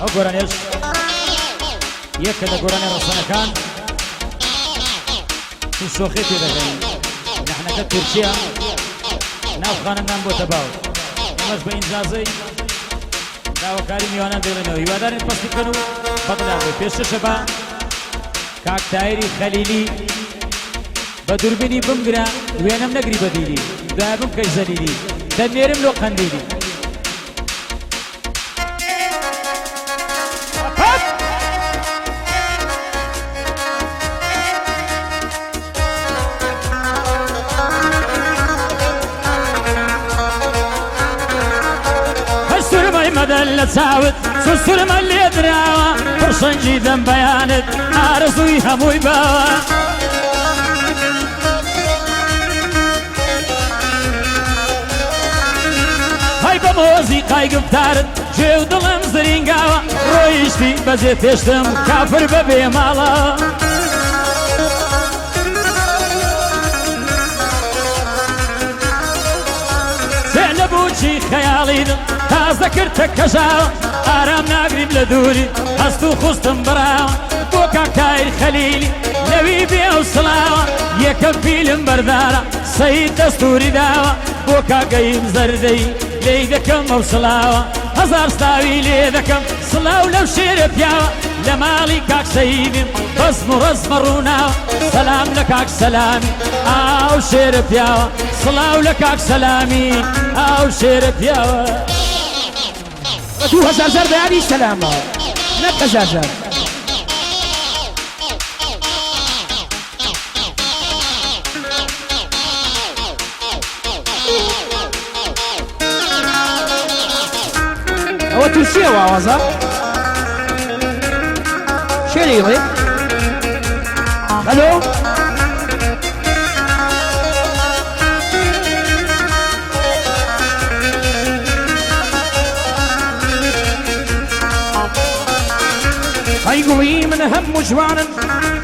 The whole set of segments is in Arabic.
ئەو گۆرانێش یەکە لە گۆرانی ڕەسەنەکان شۆخی پێ دەگەین نەحنەکە تورکیە ناوخانەمان بۆتە باو ئەمەش بە ئینجازەی داواکاری میوانان دەڵێنەوە هیوادارین پەستی بکەن و بەدڵیان بێ پێشەشە بە کاک تایری خەلیلی بە دووربینی بمگرە وێنەم نەگری بەدیلی دوایە بمکەی زەلیلی دەمێرم لۆ قەندیلی مدل تساوت سوسر ملي دراوة فرصن جيدا بيانت عارضوي هموي باوا هاي بموزي قاي قبتارت جيو دلم زرينقاوة رويشتي بزيت اشتم كافر ببي مالا سعلبوشي خيالي تازە کردتە کەژاوە ئارام ناگریم لە دووری هەست و خوستم بڕاوە بۆ کاکتایر خەلیلی لەوی بێ و سڵاوە یەکەم فیلم بەردارە سەید دەستوری داوە بۆ کاگەیم زەردەی لێی دەکەم ئەو سڵاوە هەزار ستاوی لێ دەکەم سڵاو لەو شێرە پیاوە لە ماڵی کاک سەیدیم بەزم و ڕەزمە ڕووناوە سەلام لە کاک سەلامی ئاو شێرە پیاوە سڵاو لە کاک سەلامی ئاو شێرە پیاوە 2000 زر بيعني سلامة نتجاجر هو ترسيه وعوزة شريوي الو هيقوي من هم جوانا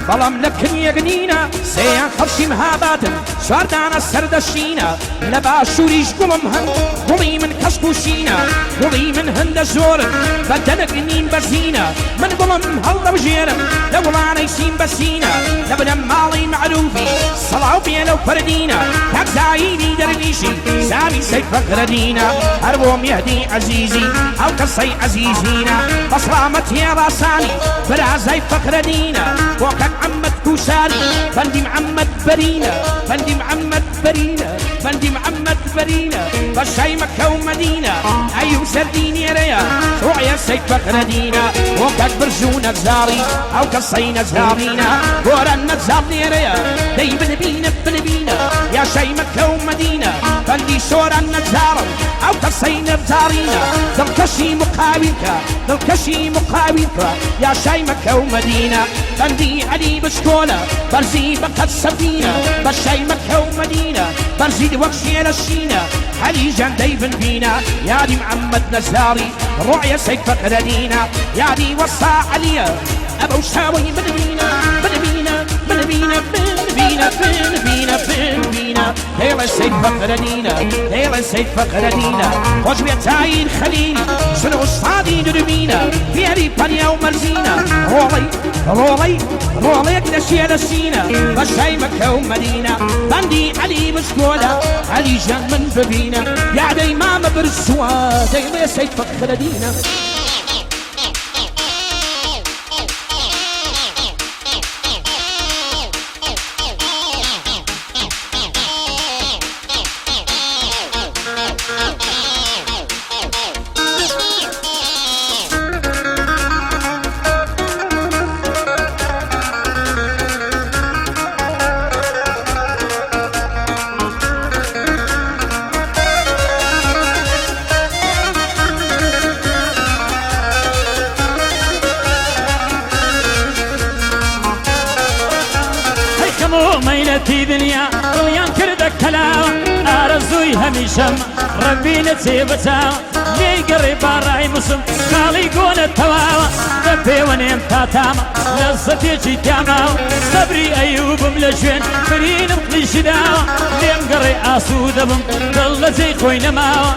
بلام لكن يقنينا سيان خرشي مهاباتن شاردانا سردشينا لبا شوريش قلم هن قلي من كشكوشينا قلي من هند زورن بدنك نين بزينا من قلم هلا وجيرم لولانا يسين بسينا لبنا مالي معروفي صلاو بينا وفردينا كاك زايدي درنيشي سامي سيف فقردينا أربوم يهدي عزيزي أو قصي عزيزينا بصرامت يا راساني برازاي فقردينا وكاك عمد كوساري بندي محمد برينا بندي محمد برينا بندي محمد برينا بشاي مكة ومدينة أيوم سرديني ريا روعي سيف فقردينا وكاك برجونا زاري أو قصينا زارينا ورنا زارني ريا دي بنبينا بنبينا يا شاي مكة ومدينة بندي شورا نزارو أو قصينا بزارينا دلكشي مقاوينك دلكشي مقاوينك يا شاي مكة ومدينة بندي علي بشكولة برزي بقت سفينة بشاي مكة ومدينة برزي وكشي رشينا علي جان ديفن بينا يا دي محمد نزاري رؤيا سيف فقردينا يا دي وصى عليا أبو شاوي بنبينا بنبينا بنبينا بنبينا بنبينا بنبينا هيلا سيف فقردينا هيلا سيف فقردينا خوش بيتاين خليل شنو صادي دربينا فيري بانيا ومرزينا رولي رولي رولي كنشي رشينا بشاي مكة ومدينة بندي علي مشكولة علي جان من ببينا يا دي ماما برسوا دي سيف فقردينا ميلتي دنيا ضليان كردك كلاوة أرزوي هميشم ربي نتيبتا لێی گەڕێ باڕای موسم خاڵی گۆنە تەواوە لە پێوەنێم تا تامە لەزەتێکی تاماوە سەبری ئەیوبم لە ژوێن فرینم قلیشی داوە لێم گەڕێ ئاسوو دەبم دڵ لە جێی خۆی نەماوە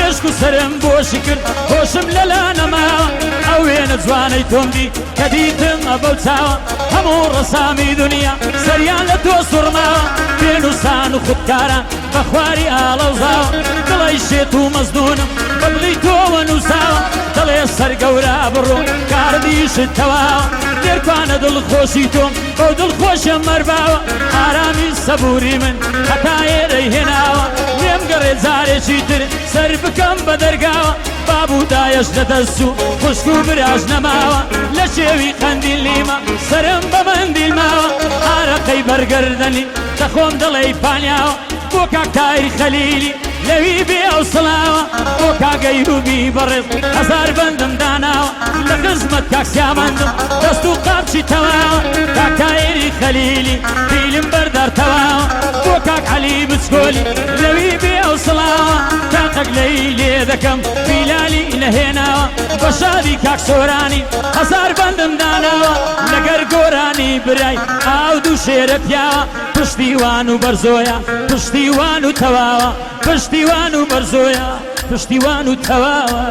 مێشک و سەرم بۆشی کرد خۆشم لەلا نەماوە ئەو وێنە جوانەی تۆمدی کە دیتم ئەبەو چاوە هەموو ڕەسامی دنیا سەریان لە تۆ سوڕماوە پێنووسان و خودکاران بە خواری ئاڵەوزاوە دڵی شێت و مەزدونم بەدڵی تۆوە نووساوە دڵێ سەرگەورە بڕۆ کاردیشت تەواوە لێرکوانە دڵخۆشی تۆم بەو دڵخۆشم مەرباوە ئارامی سەبووری من هەتا ئێرەی هێناوە لێم گەڕێ جارێکی تر سەر بکەم بە دەرگاوە بابوودایەش لەدەست و خوشک و براژ نەماوە لە شێوی قەندیل لیمە سرم بە مندیل ماوە ئارەقەی بەرگەردەنی دەخۆم دڵێ پانیاوە بۆ کاکتای خەلیلی لەوی بێ ئەو سڵاوە بۆ کاگەی روبی بەڕێز هەزار بەندم داناوە لە خزمەت کاکسیامەندم دەست و قاپچی تەواوە کاکتایری خەلیلی فیلم بەردار تەواوە بۆ کاک عەلی بچکۆلی لەوی بێ ئەو سڵاوە تاقەک لەی لێ دەکەم بیلالی نەهێناوە بە شادی کاک سۆرانی هەزار بەندم داناوە لەگەر گۆرانی برای ئاو دوو شێرە پیاوە پشتیوان و بەرزۆیە پشتیوان و تەواوە پشتیوان و بەرزۆیە پشتیوان و تەواوە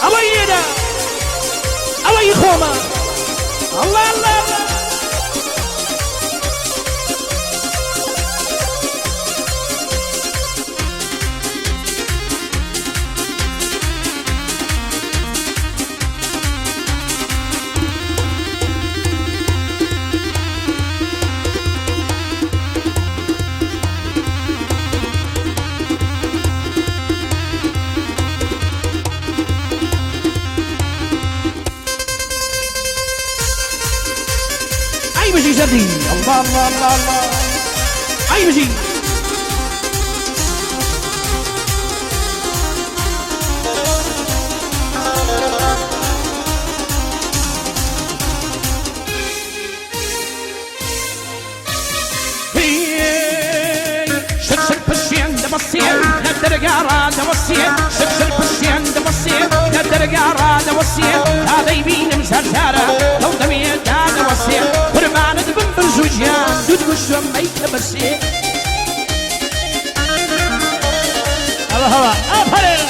ئەوەی ئێرە ئەوەی خۆمە الله الله مجي زردي الله الله الله الله اي مجي شرشر بشين دبصين ندر قارا دبصين شرشر بشين دبصين ندر قارا دبصين هذا يبين مزرزارة لو دمي دادا وصين قربان دبن برزوجيان دود وشم ميت بصين هوا هوا أفرق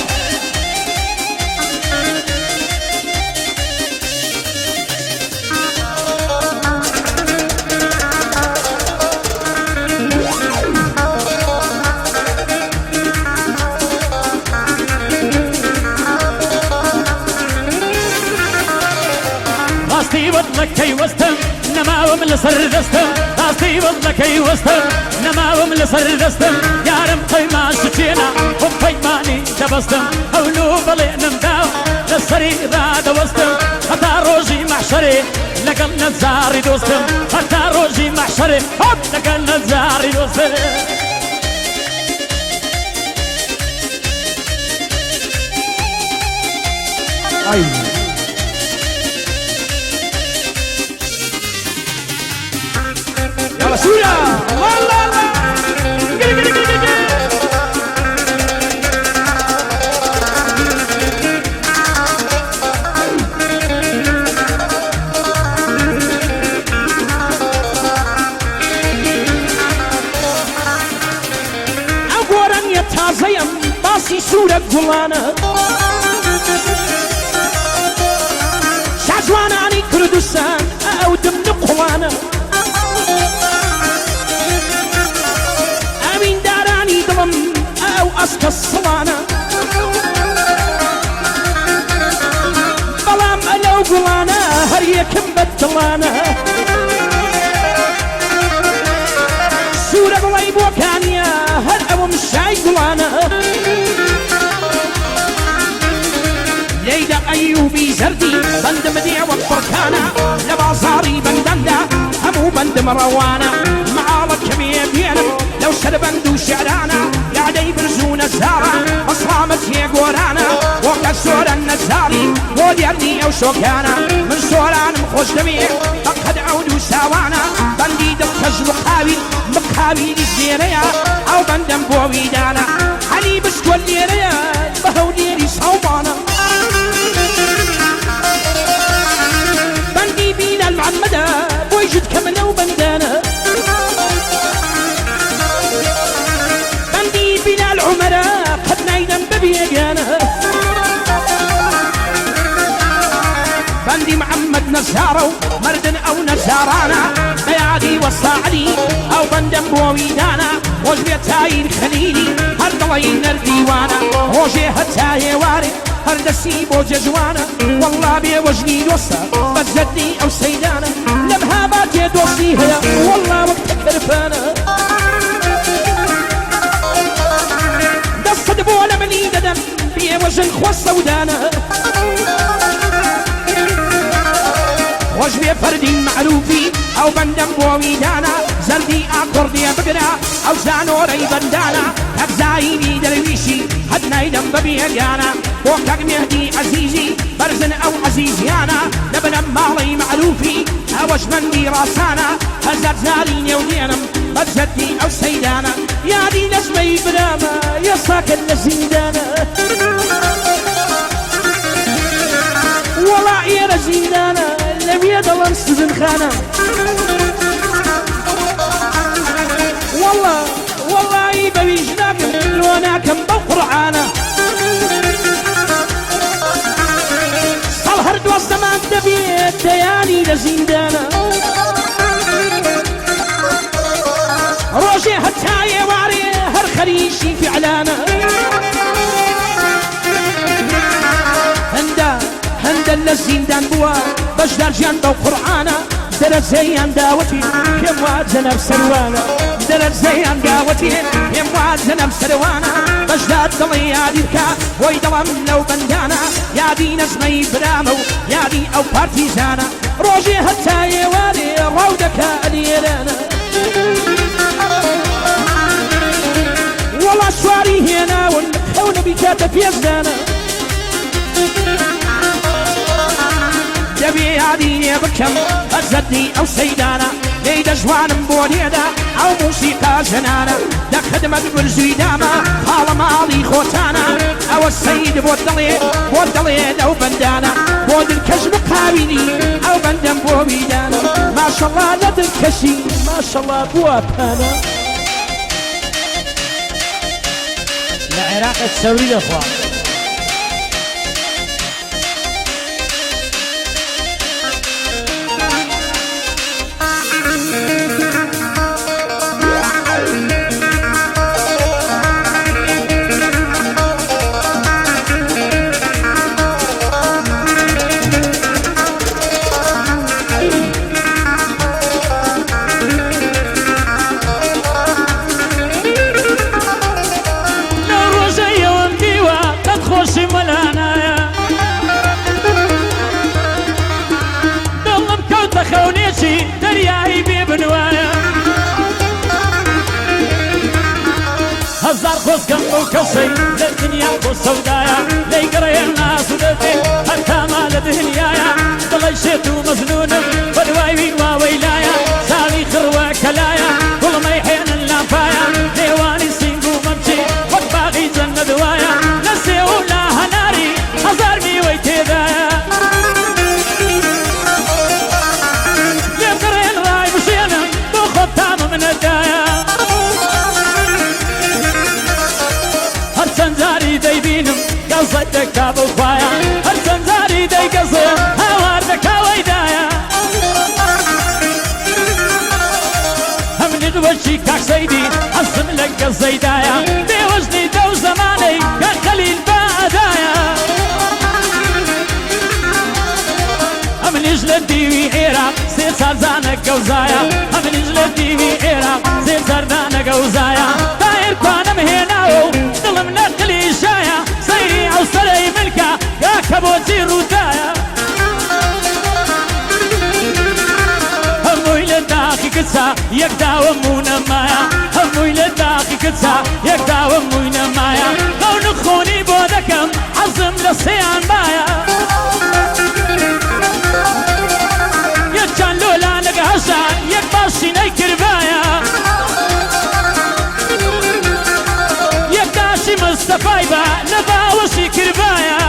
راستي بطلكي وستم نماوم لسر دستم راستي بطلكي وستم نماوم لسر دستم يارم قيما شتينا هم قيماني دبستم هولو بلينم داو لسري راد وستم حتى روجي محشري لقل نزاري دوستم حتى روجي محشري هب لقل نزاري دوستم يلا سوريا والله الله أقولن يتازيم باسي سورة قلانا شعجوانا عني كردستان أو دم نقوانا أمين داراني دلم أو أسك الصلانة بلام ألو قلانا هريكم بدلانا سورة بلايب وكانيا هر أو مشاي قلانا ليلى أيوبي زردي بند مديع والبركانة لبازاري بندندا همو بند مروانا معالك كمية بينا لو شر بندو شعرانا قاعدة يبرزون الزارة أصرامت هي قورانا وقت سورة النزاري وديرني أو شوكانا من سوران مخوش دميع فقد عودوا ساوانا بندي دبكز مقاوي الزيريا أو بندم بويدانا علی بشتوە لێرەیە بە هەولێری ساڵمانە بەندی بینال محەممەدە بۆی ژت کە منە و بەندانە بەندی بینال عومەرە قەت نایدەم بە بێگانە بەندی محەممەد نەزارە و مردن ئەو نەزارانە بەیادی وەساعدی ئەو بەندەم بۆوی دانا ڕۆژ بێ تایر خەلیلی هەر دڵی نەردیوانە ڕۆژێ هەتا هێوارێ هەردەسی بۆ جەجوانە وەڵا بێ وەژنی دۆستە بەزەدی ئەو سەیدانە لەم هاباتێ دۆستی هەیە وەڵا وەک تەکەرپانە دەستت بۆ لە منی دەدەم بێ وەژن خۆ سەودانە ڕۆژ بێ فەردین معروفی ئەو بەندەم بۆوی دانا زەردی ئاکۆڕدێ بگرە ئەو زانۆرەی بەندانە هەبزایینی دەرویشی هەت نایدەم بە بێگانە بۆ کەک مێهدی عەزیزی بەرزن ئەو عەزیزیانە دەبنەم ماڵی معروفی ئەوەش بەندی ڕاسانە هەزار زاری نێودێنم بەزەدی ئەو سەیدانە یادی نەزمەی برامە یەساکەن لە زیندانە وەڵا ئێرە زیندانە لەوێ دەڵم سزن خانە وەڵی بەویش ناکەم لۆ ناکەم بەو قورعانە ساڵ هەر دۆستەمان دەبێت دەیانی لە زیندانە ڕۆژێ هەتا ئێوارێ هەر خەریشی فیعلانە هەندە لە زیندان بووە بەشدارژیان بەو قورعانە دەرەجەیان داوەتی پێم وازە نەم سەروانە دەرەجەیان داوەتی پێم وازە نەم سەروانە بەشدار دڵی یادی بکە بۆی دەڵم لەو بەندانە یادی نەزمەی برامە و یادی ئەو پارتیزانە ڕۆژێ هەتا ئێوارێ ڕاو دەکا لێرانە وەڵا سواری هێناون ئەو نەبیکاتە پێزدانە دەبێ یادی لێ بکەم بەزەدی ئەو سەیدانە لێی دەژوانم بۆ لێدا ئەو موسیقا ژەنانە لە خدمەت برزووی دامە پاڵە ماڵی خۆتانە ئەوە سەید بۆ دڵێ لەو بەندانە بۆ دڵکەش بقاوینی ئەو بەندەم بۆ میدانە ماشەڵڵا لە دڵکەشی ماشەڵڵا بووە پانە لە عێراقت سەوری دەخوا دەریایی بێ بنوایە هەزار خۆزگەم بەو کەسەی لە دنیا بۆ سەودایە لەی گەڕێ ناز و دەبێ هەرتاما لە دنیایە دڵی شێت و مەزنونم بەدوای وین واوەی لایە ساڵی خڕوە کەلایە گوڵمەی هێنن لامپایە لێوانی سینگ و مەمچی وەک باغی جەننە دوایە لە سێ و لا هەناری هەزار میوەی تێدایە دەیبینم گەڵزەت دەکا بەو خوایە هەر چەند جاری دەیگەزێ هاوار دەکاوەیدایە هەمنی وەچی کاکسەیدی هەستم لە گەزەیدایە بێوەژنی دەو زەمانەی کە خەلیل بەئەدایە هەمنیش لە دیوی عێراق سێ سارزانە گەوزایە هەمنیش لە دیوی عێراق سێ سەردانە گەوزایە تایر کوانم هێناوە و دڵم نەقلی شایە سەیری ئەو سەرەی ملکە کە بۆچی ڕوودایە هەمووی لە داخی کچە یەک داوە مونەمایە هەمووی لە داخی کچە یەک داوە مونەمایە ئەو نخۆنی بۆ دەکەم حەزم لە سێیان بایە یەکچان لۆلا نەگە هەژان یەک باشینەی کردایە یەک داشی مستەفای بە لە باوەشی کردایە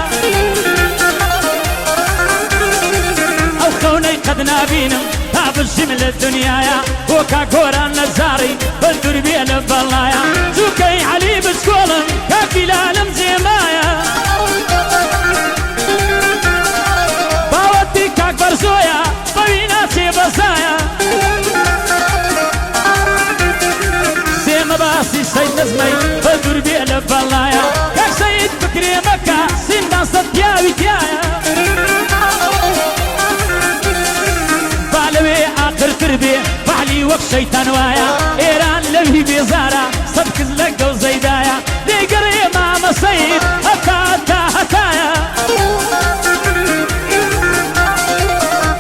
ئەو خەونەی قەت نابینم تا بژیم لە دنیایە بۆ کاگۆران نەزاری بەندور بێ لە بەڵایە جووکەی عەلی بچکۆڵم کاکیلالم جێمایە باوەتی کاک بەرزۆیە بەوی ناچێ بەزایە سێمە باسی سەید نەزمەی بەندور بێ لە بەڵایە کاک سەید بکرێ مەکە سیندان سەد پیاوی تایە بالەوێ ئاقرتر بێ بەعلی وەک شەیتان وایە ئێران لەوی بێزارە سەد کەس لە گەوزەیدایە دەیگەڕێ مامە سەید هەتا تا هەتایە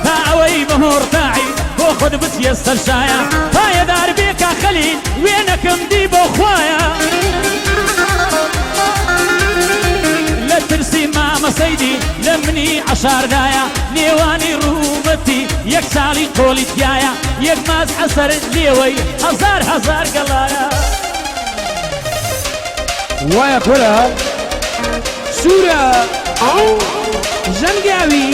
تا ئەوەی بەهۆڕتاعی بۆ خۆت بچیە سەرشایە پایەدار بێ کا خەلیل وێنەکەم دی بۆ خوایە لە ترسی مامە سەیدی لە منی عەشاردایە نێوانی ڕوومەتی یەک ساڵی قۆڵی تایە یەک ماز حەسەر لێوەی هەزار هەزار گەڵایە وایە کۆرە سوورە ژەنگاوی